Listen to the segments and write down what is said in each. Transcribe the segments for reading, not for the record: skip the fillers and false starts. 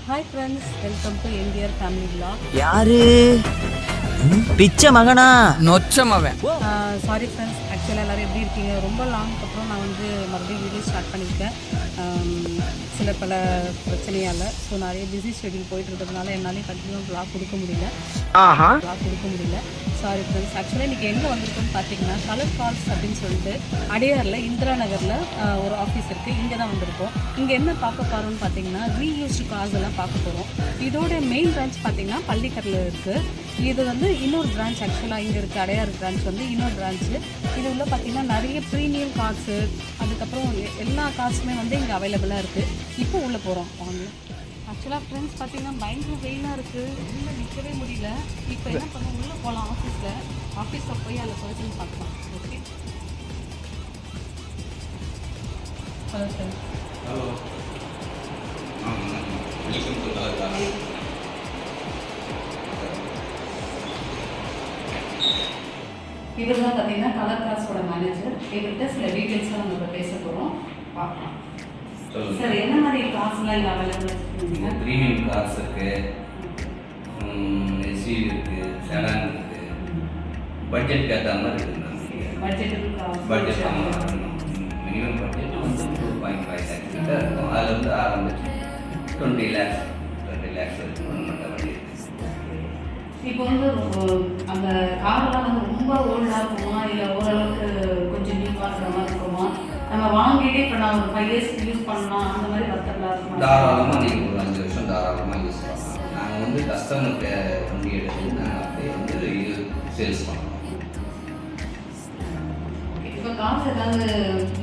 Hi friends, welcome to NTR family vlog. யாரு பிச்சை மகனா நொச்சம் அவன். சாரி ஃப்ரெண்ட்ஸ், ஆக்சுவலாக எல்லோரும் எப்படி இருக்கீங்க? ரொம்ப லாங்க்கு அப்புறம் நான் வந்து மறுபடியும் வீடியோ ஸ்டார்ட் பண்ணியிருக்கேன். சில பல பிரச்சனையால் ஸோ நிறைய பிஸி ஷெட்யூல் போயிட்டு இருக்கிறதுனால என்னாலையும் கண்டினியூ vlog கொடுக்க முடியல. Sorry friends. ஆக்சுவலாக இன்றைக்கி எங்கே வந்திருக்கோன்னு பார்த்தீங்கன்னா, கலர் கார்ஸ் அப்படின்னு சொல்லிட்டு அடையாரில் இந்திரா நகரில் ஒரு ஆஃபீஸ் இருக்குது. இங்கே தான் வந்திருக்கோம். இங்கே என்ன பார்க்க போகிறோம்னு பார்த்தீங்கன்னா, ரீயூஸ்டு கார்ஸ் எல்லாம் பார்க்க போகிறோம். இதோட மெயின் பிரான்ச் பார்த்தீங்கன்னா பள்ளிக்கரில் இருக்குது. இது வந்து இன்னொரு பிரான்ச், ஆக்சுவலாக இங்கே இருக்குது அடையாறு பிரான்ச் வந்து இன்னொரு பிரான்ச்சு. இது உள்ள பார்த்தீங்கன்னா நிறைய ப்ரீமியம் கார்ஸு, அதுக்கப்புறம் எல்லா கார்ஸுமே வந்து இங்கே அவைலபிளாக இருக்குது. இப்போ உள்ளே போகிறோம் வாங்க. ஆக்சுவலாக ஃப்ரெண்ட்ஸ் பார்த்தீங்கன்னா பயங்கர வெயிலாக இருக்குது, உள்ளே நிற்கவே முடியல. இப்போ என்ன பண்ணோம், உள்ளே போகலாம் ஆஃபீஸில் போய் அதில் பர்சன் பார்க்கலாம். Okay, hello sir. Hello, welcome to colour car. இவர் தான் பார்த்தீங்கன்னா கலர் கார்ஸோட மேனேஜர். இவர்கிட்ட சில டீட்டெயில்ஸ்லாம் நம்ம பேச போகிறோம், பார்க்கலாம். சார், என்ன மாதிரி கார்ஸ்லாம் இங்கே அவைலபிளாக வச்சுருக்கீங்க? ப்ரீமியம் கார்ஸ் இருக்குது, எஸ்யூவி இருக்குது, செடான் இருக்குது. பட்ஜெட்டுக்கு ஏற்ற மாதிரி இருக்குது. பட்ஜெட் மினிமம் பட்ஜெட் வந்து 2.5 lakhs கிட்ட இருக்கும். அதில் வந்து ஆரம்பிச்சு 20 lakhs வரைக்கும் மற்றபடி. இப்போ வந்து அந்த காரெல்லாம் வந்து ரொம்ப ஓல்டாக இருக்குமா, இல்லை ஓரளவுக்கு கொஞ்சம் நியூவாக இருக்கிற மாதிரி இருக்குமா? நம்ம வாங்கிட்டே இப்போ நான் ஒரு 5 years யூஸ் பண்ணலாம் அந்த மாதிரி பத்தலாம் இருக்குமா? தாராளமாக நீங்கள் ஒரு 5 வருஷம் தாராளமாக யூஸ் பண்ணலாம். நாங்கள் வந்து கஸ்டமருக்கு வண்டி எடுத்து நாங்கள் அப்படியே வந்து இது சேல்ஸ் பண்ணலாம். இப்போ காசு ஏதாவது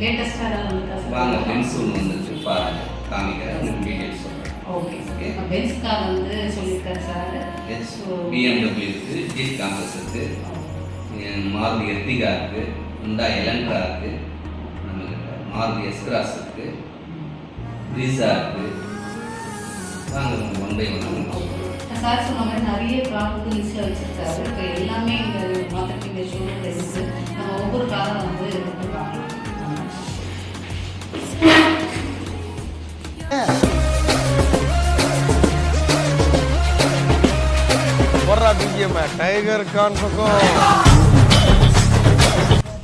லேட்டஸ்ட்டாக ஏதாவது வந்துருக்கா? வாங்க, பென்ஸ் ஒன்று வந்துச்சு பாருங்க, காமிக்கிறேன், உங்களுக்கு டீட்டெயில்ஸ் சொல்கிறேன். ஓகே, பென்ஸ் கார் வந்து சொல்லியிருக்காரு சார். BMW இருக்குது, ஜீப் காம்பஸ் இருக்குது, மாருதி எர்டிகா இருக்குது, ஹுண்டா எலன்ட்ரா இருக்குது, நம்மக்கிட்ட மாருதி எஸ்கிராஸ் இருக்குது, ப்ரீஸா இருக்குது. வாங்க, ஒன் பை ஒன் சார் சொன்ன மாதிரி நிறைய ப்ராடக்ட் லிஸ்ட்டில் வச்சுருக்காரு. இப்போ எல்லாமே இந்த மார்க்கெட்டிங் ஷோரூமில் இருக்குது. நம்ம ஒவ்வொரு காரை வந்து இது பண்ணுறாங்க. टाइगर कान सको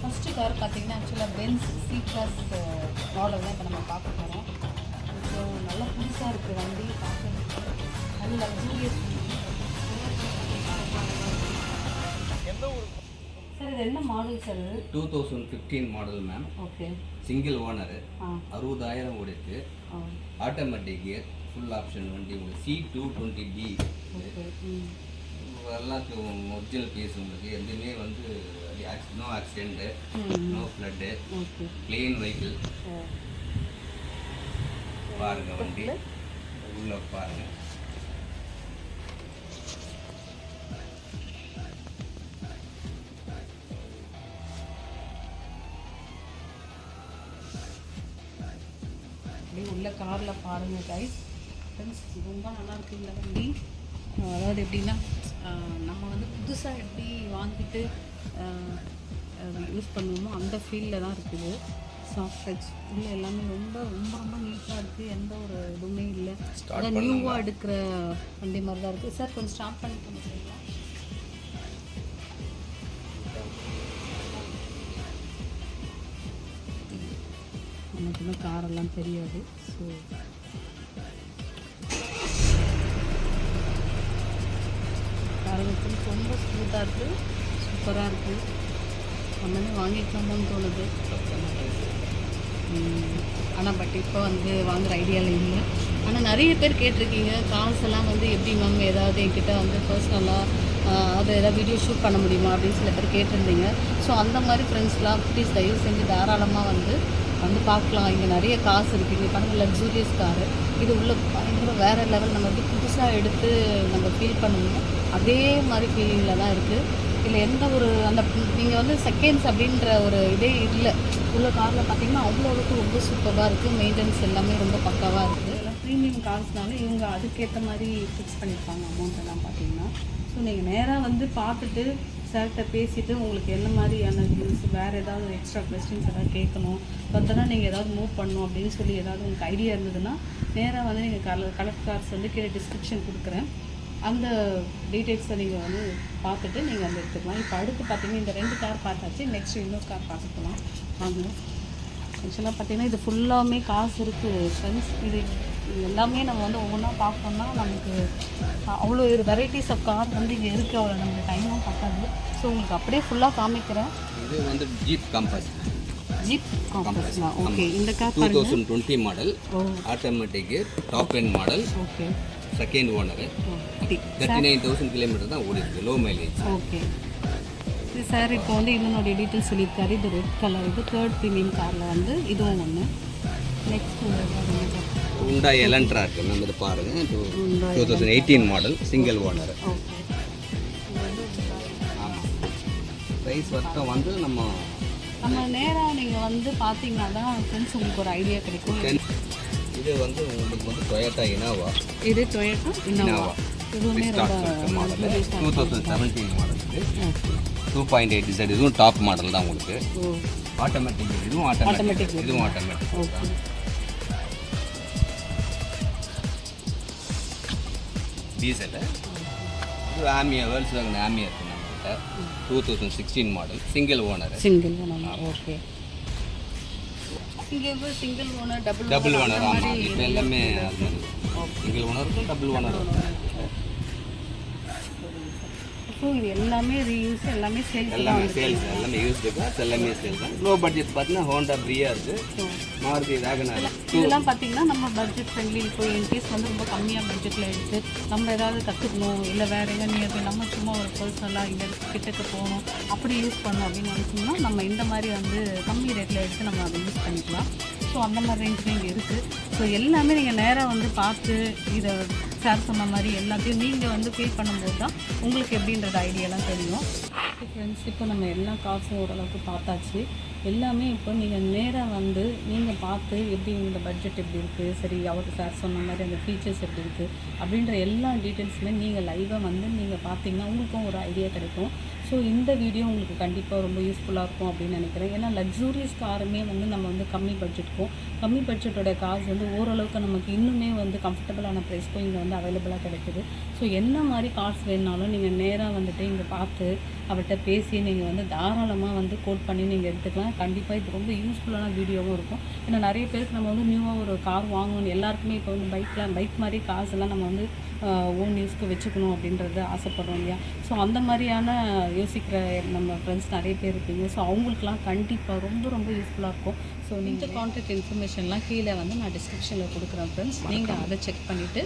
ஃபஸ்ட்டு கார் பார்த்தீங்கன்னா ஆக்சுவலாக பென்ஸ் சி கிளாஸ் மாடல் தான் இப்போ நம்ம பார்க்க போகிறோம். ஸோ நல்லா புதுசாக இருக்குது வண்டி, பார்க்குறதுக்கு நல்ல லக்ஸூரியஸ். சார், இது என்ன மாடல் சார்? இது 2015 model ma'am. Okay, single owner, 60,000 ஓடிருக்கு, ஆ, ஆட்டோமேட்டிக் கியர், ஃபுல் ஆப்ஷன் வண்டி. உங்களுக்கு C220D ஓகே. எல்லாத்துக்கும் ஒரிஜினல் பீஸ். உங்களுக்கு எதுவுமே வந்து no accident, no flood, clean vehicle. பாருங்கள் வண்டி உள்ள பாருங்கள். உள்ள காரில் பாருங்கள் கைஸ். ஃப்ரெண்ட்ஸ், ரொம்ப நல்லா இருக்குல்ல வண்டி. அதாவது எப்படின்னா, நம்ம வந்து புதுசாக எப்படி வாங்கிட்டு யூஸ் பண்ணுவோமோ அந்த ஃபீல்டில் தான் இருக்குது. சாஃப்ட் டச் உள்ள எல்லாமே ரொம்ப ரொம்ப ரொம்ப நீட்டாக இருக்குது. எந்த ஒரு இதுவுமே இல்லை, அதான் நியூவாக எடுக்கிற வண்டி மாதிரி தான் இருக்குது. சார், கொஞ்சம் ஸ்டார்ட் பண்ணி முடியுங்களா? நமக்கு இன்னும் காரெல்லாம் தெரியாது. ஸோ காரங்களுக்கு ரொம்ப ஸ்மூத்தாக இருக்குது, சூப்பராக இருக்குது. நம்மளே வாங்கிக்கலாமான்னு தோணுது. ஆனால் பட் இப்போ வந்து வாங்குகிற ஐடியாவில் இல்லை. ஆனால் நிறைய பேர் கேட்டிருக்கீங்க, கார்ஸ் எல்லாம் வந்து எப்படி மேம் ஏதாவது என்கிட்ட வந்து பர்சனலாக அதை ஏதாவது வீடியோ ஷூட் பண்ண முடியுமா அப்படின்னு சில பேர் கேட்டிருந்தீங்க. ஸோ அந்த மாதிரி ஃப்ரெண்ட்ஸ்லாம் ப்ளீஸ் தயவு செஞ்சு தாராளமாக வந்து பார்க்கலாம். இங்கே நிறைய காசு இருக்குது. இங்கே பாருங்கள், லக்ஸூரியஸ் காரு. இது உள்ள பயங்கர வேறு லெவல். நம்ம எப்படி புதுசாக எடுத்து நம்ம ஃபீல் பண்ணுவோம் அதே மாதிரி ஃபீலிங்கில் தான் இருக்குது. இல்லை எந்த ஒரு அந்த நீங்கள் வந்து செகண்ட்ஸ் அப்படின்ற ஒரு இதே இல்லை. உள்ள காரில் பார்த்தீங்கன்னா அவ்வளோ அளவுக்கு ரொம்ப சூப்பராக இருக்குது. மெயின்டெனன்ஸ் எல்லாமே ரொம்ப பக்காவாக இருக்குது. எல்லாம் ப்ரீமியம் கார்ஸ்னால இவங்க அதுக்கேற்ற மாதிரி ஃபிக்ஸ் பண்ணியிருப்பாங்க அமௌண்ட் எல்லாம் பார்த்தீங்கன்னா. ஸோ ஸோ நீங்கள் நேராக வந்து பார்த்துட்டு சார்கிட்ட பேசிவிட்டு உங்களுக்கு என்ன மாதிரியான வியூஸ், வேறு ஏதாவது எக்ஸ்ட்ரா கொஸ்டின்ஸ் ஏதாவது கேட்கணும், ஃபர்தராக நீங்கள் ஏதாவது மூவ் பண்ணணும் அப்படின்னு சொல்லி ஏதாவது உங்களுக்கு ஐடியா இருந்ததுன்னா நேராக வந்து நீங்கள் கலர் கார்ஸ் வந்து கீழே டிஸ்கிரிப்ஷன் கொடுக்குறேன், அந்த டீட்டெயில்ஸை நீங்கள் வந்து பார்த்துட்டு நீங்கள் வந்து எடுத்துக்கலாம். இப்போ அடுத்து பார்த்தீங்கன்னா இந்த 2 கார் பார்த்தாச்சு, நெக்ஸ்ட் இன்னொரு கார் பார்த்துக்கலாம் வாங்க. ஆக்சுவலாக பார்த்தீங்கன்னா இது ஃபுல்லாமே காசு இருக்குது ஃப்ரெண்ட்ஸ். இது எல்லாமே நம்ம வந்து ஒவ்வொன்றா பார்க்கணும்னா நமக்கு அவ்வளோ வெரைட்டிஸ் ஆஃப் கார் வந்து இங்கே இருக்குது, அவ்வளோ நமக்கு டைமும் பத்தாது. ஸோ உங்களுக்கு அப்படியே ஃபுல்லாக காமிக்கிறேன். இது வந்து ஜீப் கம்பஸ். ஜீப் காம்பஸ்னா ஓகே. இந்த car 2020 model, automatic, top end model, okay, second owner, 39,000 kilometre தான் ஓடி இருக்கு, லோ மைலேஜ். Okay sir. இப்போ வந்து இதனுடைய டீட்டெயில்ஸ் சொல்லியிருக்காரு. இது ரெட் கலர், இது 3rd ப்ரீமியம் காரில் வந்து இதுவும் ஒன்று. நெக்ஸ்ட் ஹுண்டாய் எலன்ட்ரா இருக்குது மேம், இது பாருங்கள். 2018 மாடல், சிங்கிள் ஓனர். ஓகே. ஆமாம், ப்ரைஸ் வர்த்தம் வந்து நம்ம நேராக நீங்கள் வந்து பார்த்தீங்கன்னா தான் ஃப்ரெண்ட்ஸ் உங்களுக்கு ஒரு ஐடியா கிடைக்கும். இது வந்து உங்களுக்கு வந்து டொயோட்டா இனோவா. இது டொயோட்டா இனோவா, இதுவுமே ரொம்ப மாடல், 2017 மாடல். 2.8Z, இதுவும் டாப் மாடல் தான் உங்களுக்கு. ஆட்டோமேட்டிக், இதுவும் ஆட்டோமேட்டிக், இதுவும் ஆட்டோமேட்டிக். ஓகே. டீசல், இது ஆமியா, வேர்ல்ஸ் வாங்கின ஆமியா இருக்குது நம்மகிட்ட. 2016 மாடல், சிங்கிள் ஓனர். ஓகே. இங்கே இப்போ சிங்கிள் ஓனர், டபுள் ஓனர். ஆமாம், இப்போ எல்லாமே அது மாதிரி சிங்கிள் ஓனர் இருக்கும், டபுள் ஓனர் இருக்கும். ஸோ இது எல்லாமே ரீயூஸ், எல்லாமே சேல்ஸ், எல்லாமே சேல்ஸ், எல்லாமே யூஸ்டு கார்ஸ், எல்லாமே சேல்ஸ் தான். லோ பட்ஜெட் பார்த்தீங்கன்னா ஹோண்டா பிரியா இருக்குது, மாருதி வேகனார். இதெல்லாம் பார்த்தீங்கன்னா நம்ம பட்ஜெட் ஃப்ரெண்ட்லி. இப்போ இன்கேஸ் வந்து ரொம்ப கம்மியாக பட்ஜெட்டில் எடுத்து நம்ம ஏதாவது கற்றுக்கணும், இல்லை வேறு எங்கே நியர்பை நம்ம சும்மா ஒரு பர்சனலாக இந்த கிட்டக்கு போகணும் அப்படி யூஸ் பண்ணணும் அப்படின்னு நினச்சோம்னா நம்ம இந்த மாதிரி வந்து கம்மி ரேட்டில் எடுத்து நம்ம அதை யூஸ் பண்ணிக்கலாம். ஸோ அந்த மாதிரி ரேஞ்சுலேயும் இங்கே இருக்குது. ஸோ எல்லாமே நீங்கள் நேராக வந்து பார்த்து இதை சார் சொன்ன மாதிரி எல்லாத்தையும் நீங்கள் வந்து ஃபீல் பண்ணும்போது தான் உங்களுக்கு எப்படின்றது ஐடியாலாம் தெரியும். ஃப்ரெண்ட்ஸ், இப்போ நம்ம எல்லா காசும் ஓரளவுக்கு பார்த்தாச்சு. எல்லாமே இப்போ நீங்கள் நேராக வந்து நீங்கள் பார்த்து எப்படி இந்த பட்ஜெட் எப்படி இருக்குது, சரி அவர் சார் சொன்ன மாதிரி அந்த ஃபீச்சர்ஸ் எப்படி இருக்குது அப்படின்ற எல்லா டீட்டெயில்ஸுமே நீங்கள் லைவாக வந்து நீங்கள் பார்த்தீங்கன்னா உங்களுக்கும் ஒரு ஐடியா கிடைக்கும். ஸோ இந்த வீடியோ உங்களுக்கு கண்டிப்பாக ரொம்ப யூஸ்ஃபுல்லாக இருக்கும் அப்படின்னு நினைக்கிறேன். ஏன்னா லக்ஸூரியஸ் காருமே வந்து நம்ம வந்து கம்மி பட்ஜெட்டோட காசு வந்து ஓரளவுக்கு நமக்கு இன்னுமே வந்து கம்ஃபர்டபுளான ப்ரைஸ்க்கும் இங்கே வந்து அவைலபிளாக கிடைக்குது. ஸோ என்ன மாதிரி கார்ஸ் வேணுனாலும் நீங்கள் நேராக வந்துட்டு இங்கே பார்த்து அவர்கிட்ட பேசி நீங்கள் வந்து தாராளமாக வந்து கோட் பண்ணி நீங்கள் எடுத்துக்கலாம். கண்டிப்பாக இது ரொம்ப யூஸ்ஃபுல்லான வீடியோவும் இருக்கும். ஏன்னா நிறைய பேருக்கு நம்ம வந்து நியூவாக ஒரு கார் வாங்கணும், எல்லாருக்குமே இப்போ வந்து பைக் மாதிரி காசு எல்லாம் நம்ம வந்து ஓன் யூஸ்க்கு வச்சுக்கணும் அப்படின்றது ஆசைப்படுறோம் இல்லையா. ஸோ அந்த மாதிரியான யோசிக்கிற நம்ம ஃப்ரெண்ட்ஸ் நிறைய பேர் இருப்பீங்க. ஸோ அவங்களுக்குலாம் கண்டிப்பாக ரொம்ப ரொம்ப யூஸ்ஃபுல்லாக இருக்கும். ஸோ நீங்கள் கான்டாக்ட் இன்ஃபர்மேஷன்லாம் கீழே வந்து நான் டிஸ்கிரிப்ஷனில் கொடுக்குறேன் ஃப்ரெண்ட்ஸ். நீங்கள் அதை செக் பண்ணிவிட்டு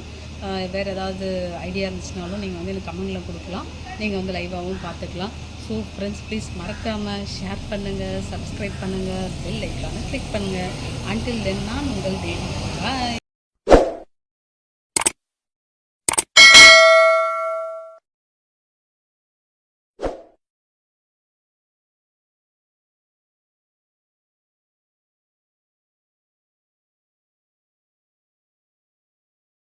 வேறு ஏதாவது ஐடியா இருந்துச்சுனாலும் நீங்கள் வந்து எனக்கு கமெண்டில் கொடுக்கலாம், நீங்கள் வந்து லைவாகவும் பார்த்துக்கலாம். ஸோ ஃப்ரெண்ட்ஸ், ப்ளீஸ் மறக்காமல் ஷேர் பண்ணுங்கள், சப்ஸ்கிரைப் பண்ணுங்கள், பெல் ஐக்கானை கிளிக் பண்ணுங்கள். அன்டில் தென் நான் உங்கள் தேவி. பாய்.